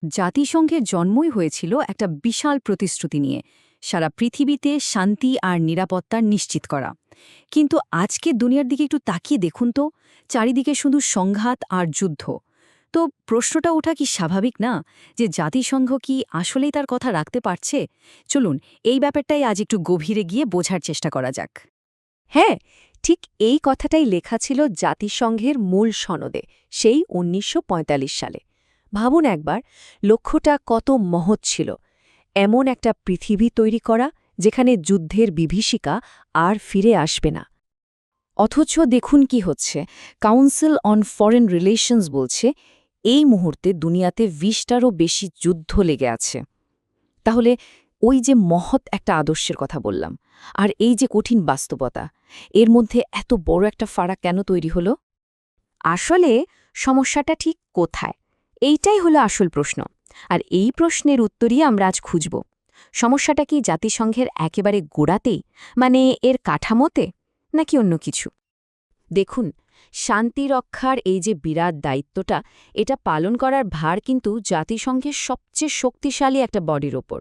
জাতিসংঘের জন্মই হয়েছিল একটা বিশাল প্রতিশ্রুতি নিয়ে, সারা পৃথিবীতে শান্তি আর নিরাপত্তার নিশ্চিত করা। কিন্তু আজকে দুনিয়ার দিকে একটু তাকিয়ে দেখুন তো, চারিদিকে শুধু সংঘাত আর যুদ্ধ। তো প্রশ্নটা ওঠা কি স্বাভাবিক না, যে জাতিসংঘ কি আসলেই তার কথা রাখতে পারছে? চলুন এই ব্যাপারটাই আজ একটু গভীরে গিয়ে বোঝার চেষ্টা করা যাক। হ্যাঁ, ঠিক এই কথাটাই লেখা ছিল জাতিসংঘের মূল সনদে, সেই ১৯৪৫ সালে। ভাবুন একবার, লক্ষ্যটা কত মহৎ ছিল। এমন একটা পৃথিবী তৈরি করা যেখানে যুদ্ধের বিভীষিকা আর ফিরে আসবে না। অথচ দেখুন কি হচ্ছে, কাউন্সিল অন ফরেন রিলেশনস বলছে এই মুহূর্তে দুনিয়াতে ২০টারও বেশি যুদ্ধ লেগে আছে। তাহলে ওই যে মহৎ একটা আদর্শের কথা বললাম, আর এই যে কঠিন বাস্তবতা, এর মধ্যে এত বড় একটা ফারাক কেন তৈরি হলো? আসলে সমস্যাটা ঠিক কোথায়, এইটাই হলো আসল প্রশ্ন। আর এই প্রশ্নের উত্তরই আমরা আজ খুঁজব। সমস্যাটা কি জাতিসংঘের একেবারে গোড়াতেই, মানে এর কাঠামোতে, নাকি অন্য কিছু? দেখুন, শান্তি রক্ষার এই যে বিরাট দায়িত্বটা, এটা পালন করার ভার কিন্তু জাতিসংঘের সবচেয়ে শক্তিশালী একটা বডির ওপর।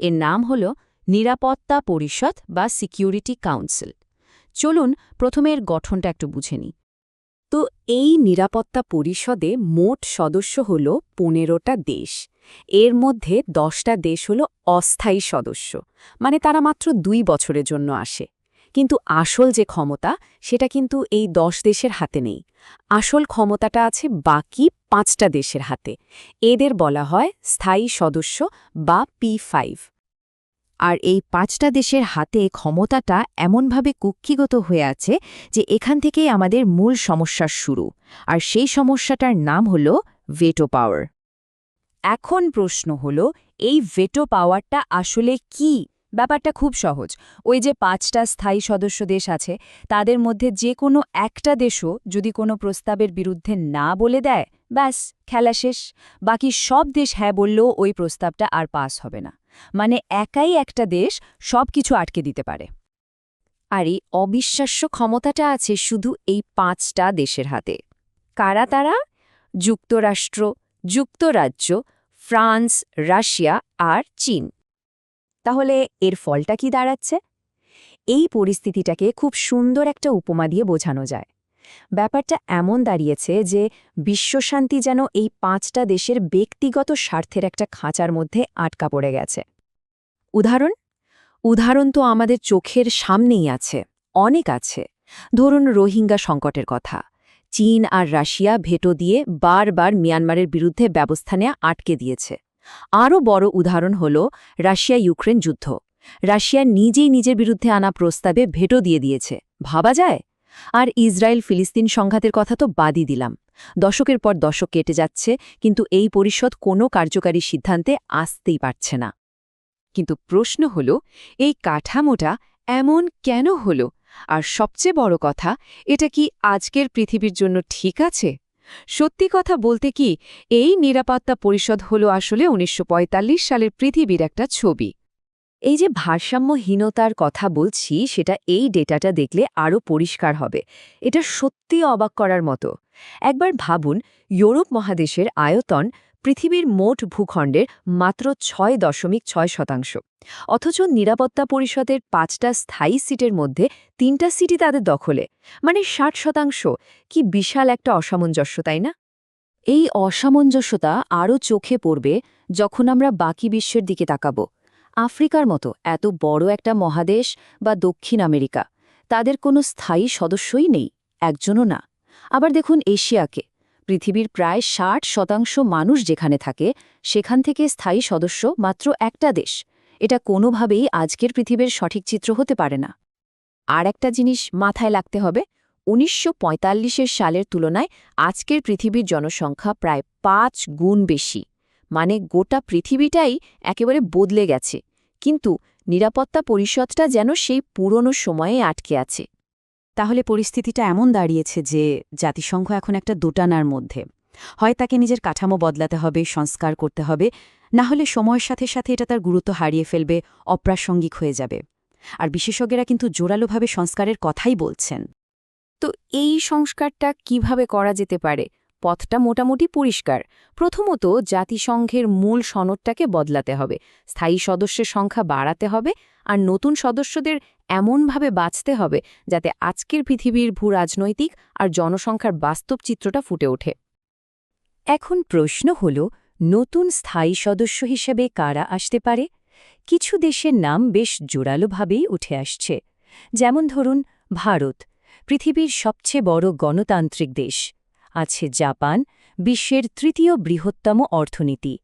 এর নাম হল নিরাপত্তা পরিষদ বা সিকিউরিটি কাউন্সিল। চলুন প্রথমে এর গঠনটা একটু বুঝে নিই। তো এই নিরাপত্তা পরিষদে মোট সদস্য হল ১৫টা দেশ। এর মধ্যে 10টা দেশ হল অস্থায়ী সদস্য, মানে তারা মাত্র 2 বছরের জন্য আসে। কিন্তু আসল যে ক্ষমতা, সেটা কিন্তু এই 10 দেশের হাতে নেই। আসল ক্ষমতাটা আছে বাকি 5টা দেশের হাতে। এদের বলা হয় স্থায়ী সদস্য বা P5। আর এই 5টা দেশের হাতে ক্ষমতাটা এমনভাবে কুক্ষিগত হয়ে আছে যে এখান থেকেই আমাদের মূল সমস্যার শুরু। আর সেই সমস্যাটার নাম হল ভেটো পাওয়ার। এখন প্রশ্ন হল, এই ভেটো পাওয়ারটা আসলে কি? ব্যাপারটা খুব সহজ। ওই যে 5টা স্থায়ী সদস্য দেশ আছে, তাদের মধ্যে যে কোনো একটা দেশও যদি কোনো প্রস্তাবের বিরুদ্ধে না বলে দেয়, ব্যাস খেলা শেষ। বাকি সব দেশ হ্যাঁ বললেও ওই প্রস্তাবটা আর পাস হবে না। মানে একাই একটা দেশ সব কিছু আটকে দিতে পারে। আর এই অবিশ্বাস্য ক্ষমতাটা আছে শুধু এই 5টা দেশের হাতে। কারা তারা? যুক্তরাষ্ট্র, যুক্তরাজ্য, ফ্রান্স, রাশিয়া আর চীন। তাহলে এর ফলটা কি দাঁড়াচ্ছে? এই পরিস্থিতিটাকে খুব সুন্দর একটা উপমা দিয়ে বোঝানো যায়। ব্যাপারটা এমন দাঁড়িয়েছে যে বিশ্বশান্তি যেন এই 5টা দেশের ব্যক্তিগত স্বার্থের একটা খাঁচার মধ্যে আটকা পড়ে গেছে। উদাহরণ তো আমাদের চোখের সামনেই আছে, অনেক আছে। ধরুন রোহিঙ্গা সংকটের কথা। চীন আর রাশিয়া ভেটো দিয়ে বারবার মিয়ানমারের বিরুদ্ধে ব্যবস্থা নেওয়া আটকে দিয়েছে। আরও বড় উদাহরণ হল রাশিয়া ইউক্রেন যুদ্ধ। রাশিয়া নিজেই নিজের বিরুদ্ধে আনা প্রস্তাবে ভেটো দিয়ে দিয়েছে, ভাবা যায়? আর ইসরায়েল ফিলিস্তিন সংঘাতের কথা তো বাদই দিলাম। দশকের পর দশক কেটে যাচ্ছে, কিন্তু এই পরিষদ কোনো কার্যকারী সিদ্ধান্তে আসতেই পারছে না। কিন্তু প্রশ্ন হল, এই কাঠামোটা এমন কেন হল? আর সবচেয়ে বড় কথা, এটা কি আজকের পৃথিবীর জন্য ঠিক আছে? সত্যি কথা বলতে কি, এই নিরাপত্তা পরিষদ হল আসলে ১৯৪৫ সালের পৃথিবীর একটা ছবি। এই যে ভারসাম্যহীনতার কথা বলছি, সেটা এই ডেটাটা দেখলে আরও পরিষ্কার হবে। এটা সত্যি অবাক করার মতো। একবার ভাবুন, ইউরোপ মহাদেশের আয়তন পৃথিবীর মোট ভূখণ্ডের মাত্র ৬.৬%। অথচ নিরাপত্তা পরিষদের 5টা স্থায়ী সিটের মধ্যে 3টা সিটই তাদের দখলে, মানে 60%। কি বিশাল একটা অসামঞ্জস্য, তাই না? এই অসামঞ্জস্যতা আরও চোখে পড়বে যখন আমরা বাকি বিশ্বের দিকে তাকাব। আফ্রিকার মতো এত বড় একটা মহাদেশ, বা দক্ষিণ আমেরিকা, তাদের কোনো স্থায়ী সদস্যই নেই, একজনও না। আবার দেখুন এশিয়াকে, পৃথিবীর প্রায় 60% মানুষ যেখানে থাকে, সেখান থেকে স্থায়ী সদস্য মাত্র একটা দেশ। এটা কোনোভাবেই আজকের পৃথিবীর সঠিক চিত্র হতে পারে না। আর একটা জিনিস মাথায় রাখতে হবে, ১৯৪৫ সালের তুলনায় আজকের পৃথিবীর জনসংখ্যা প্রায় 5 গুণ বেশি। মানে গোটা পৃথিবীটাই একেবারে বদলে গেছে, কিন্তু নিরাপত্তা পরিষদটা যেন সেই পুরনো সময়ে আটকে আছে। তাহলে পরিস্থিতিটা এমন দাঁড়িয়েছে যে জাতিসংঘ এখন একটা দোটানার মধ্যে। হয় তাকে নিজের কাঠামো বদলাতে হবে, সংস্কার করতে হবে, না হলে সময়ের সাথে সাথে এটা তার গুরুত্ব হারিয়ে ফেলবে, অপ্রাসঙ্গিক হয়ে যাবে। আর বিশেষজ্ঞরা কিন্তু জোরালোভাবে সংস্কারের কথাই বলছেন। তো এই সংস্কারটা কিভাবে করা যেতে পারে? পথটা মোটামুটি পরিষ্কার। প্রথমত জাতিসংঘের মূল সনদটাকে বদলাতে হবে, স্থায়ী সদস্যের সংখ্যা বাড়াতে হবে, আর নতুন সদস্যদের এমনভাবে বাঁচতে হবে যাতে আজকের পৃথিবীর ভূরাজনৈতিক আর জনসংখ্যার বাস্তব চিত্রটা ফুটে ওঠে। এখন প্রশ্ন হল, নতুন স্থায়ী সদস্য হিসেবে কারা আসতে পারে? কিছু দেশের নাম বেশ জোরালোভাবেই উঠে আসছে। যেমন ধরুন ভারত, পৃথিবীর সবচেয়ে বড় গণতান্ত্রিক দেশ। আছে জাপান, বিশ্বের তৃতীয় বৃহত্তম অর্থনীতি।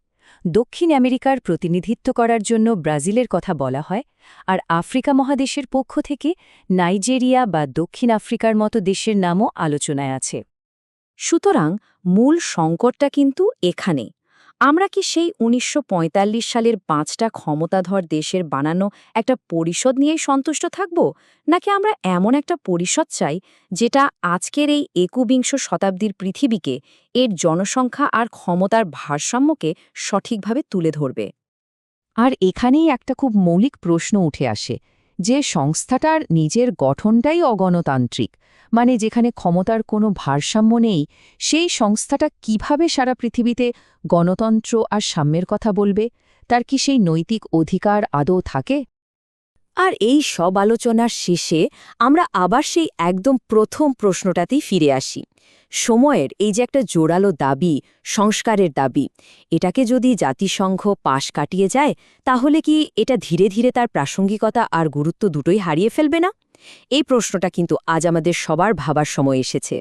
দক্ষিণ আমেরিকার প্রতিনিধিত্ব করার জন্য ব্রাজিলের কথা বলা হয়, আর আফ্রিকা মহাদেশের পক্ষ থেকে নাইজেরিয়া বা দক্ষিণ আফ্রিকার মতো দেশের নামও আলোচনায় আছে। সুতরাং মূল সংকটটা কিন্তু এখানে। আমরা কি সেই ১৯৪৫ সালের ৫টা ক্ষমতাধর দেশের বানানো একটা পরিষদ নিয়েই সন্তুষ্ট থাকব, নাকি আমরা এমন একটা পরিষদ চাই যেটা আজকের এই একবিংশ শতাব্দীর পৃথিবীকে, এর জনসংখ্যা আর ক্ষমতার ভারসাম্যকে সঠিকভাবে তুলে ধরবে? আর এখানেই একটা খুব মৌলিক প্রশ্ন উঠে আসে, যে সংস্থাটার নিজের গঠনটাই অগণতান্ত্রিক, মানে যেখানে ক্ষমতার কোনো ভারসাম্য নেই, সেই সংস্থাটা কিভাবে সারা পৃথিবীতে গণতন্ত্র আর সাম্যের কথা বলবে? তার কি সেই নৈতিক অধিকার আদৌ থাকে? আর এই সব আলোচনার শেষে আমরা আবার সেই একদম প্রথম প্রশ্নটাতেই ফিরে আসি। সময়ের এই যে একটা জোরালো দাবি, সংস্কারের দাবি, এটাকে যদি জাতিসংঘ পাশ কাটিয়ে যায়, তাহলে কি এটা ধীরে ধীরে তার প্রাসঙ্গিকতা আর গুরুত্ব দুটোই হারিয়ে ফেলবে না? এই প্রশ্নটা কিন্তু আজ আমাদের সবার ভাবার সময় এসেছে।